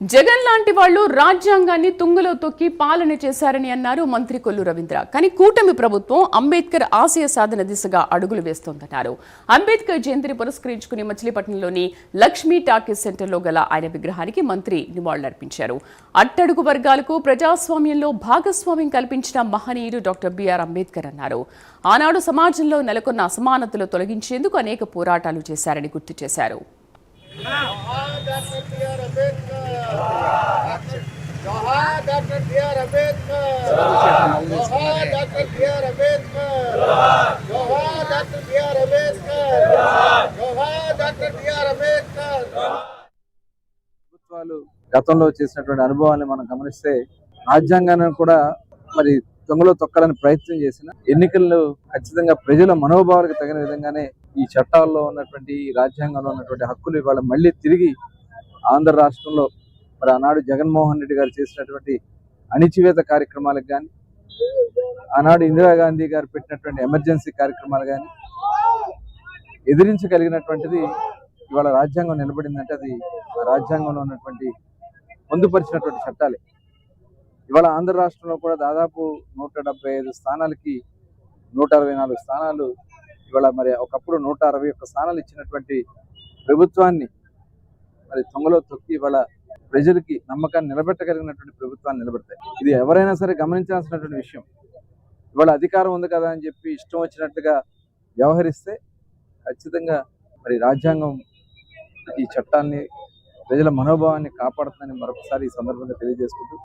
జగన్ లాంటి వాళ్ళు రాజ్యాంగాన్ని తుంగలో తొక్కి పాలన చేశారని అన్నారు మంత్రి కొల్లు రవీంద్ర. కానీ కూటమి ప్రభుత్వం అంబేద్కర్ ఆశయ సాధన దిశగా అడుగులు వేస్తోందన్నారు. అంబేద్కర్ జయంతిని పురస్కరించుకుని మచిలీపట్నంలోని లక్ష్మీ టాకీస్ సెంటర్లో గల ఆయన విగ్రహానికి మంత్రి నివాళులర్పించారు. అట్టడుగు వర్గాలకు ప్రజాస్వామ్యంలో భాగస్వామ్యం కల్పించిన మహనీయుడు డాక్టర్ బిఆర్ అంబేద్కర్ అన్నారు. ఆనాడు సమాజంలో నెలకొన్న అసమానతలు తొలగించేందుకు అనేక పోరాటాలు చేశారని గుర్తు చేశారు. ప్రభుత్వాలు గతంలో చేసినటువంటి అనుభవాన్ని మనం గమనిస్తే రాజ్యాంగాన్ని కూడా మరి దొంగలో తొక్కాలని ప్రయత్నం చేసిన ఎన్నికల్లో ఖచ్చితంగా ప్రజల మనోభావాలకు తగిన విధంగానే ఈ చట్టాల్లో ఉన్నటువంటి ఈ రాజ్యాంగంలో ఉన్నటువంటి హక్కులు ఇవాళ మళ్ళీ తిరిగి ఆంధ్ర రాష్ట్రంలో మరి ఆనాడు జగన్మోహన్ రెడ్డి గారు చేసినటువంటి అణిచివేత కార్యక్రమాలకు కానీ ఆనాడు ఇందిరాగాంధీ గారు పెట్టినటువంటి ఎమర్జెన్సీ కార్యక్రమాలు కానీ ఎదిరించగలిగినటువంటిది ఇవాళ రాజ్యాంగం నిలబడిందంటే అది ఆ రాజ్యాంగంలో ఉన్నటువంటి పొందుపరిచినటువంటి చట్టాలే. ఇవాళ ఆంధ్ర రాష్ట్రంలో కూడా దాదాపు 175 స్థానాలకి 164 స్థానాలు ఇవాళ మరి ఒకప్పుడు 161 స్థానాలు ఇచ్చినటువంటి ప్రభుత్వాన్ని మరి తొంగలో తొక్కి ఇవాళ ప్రజలకి నమ్మకాన్ని నిలబెట్టగలిగినటువంటి ప్రభుత్వాన్ని నిలబెడతాయి. ఇది ఎవరైనా సరే గమనించాల్సినటువంటి విషయం. ఇవాళ అధికారం ఉంది కదా అని చెప్పి ఇష్టం వచ్చినట్టుగా వ్యవహరిస్తే ఖచ్చితంగా మరి రాజ్యాంగం ఈ చట్టాన్ని ప్రజల మనోభావాన్ని కాపాడుతుందని మరొకసారి ఈ సందర్భంగా తెలియజేసుకుంటూ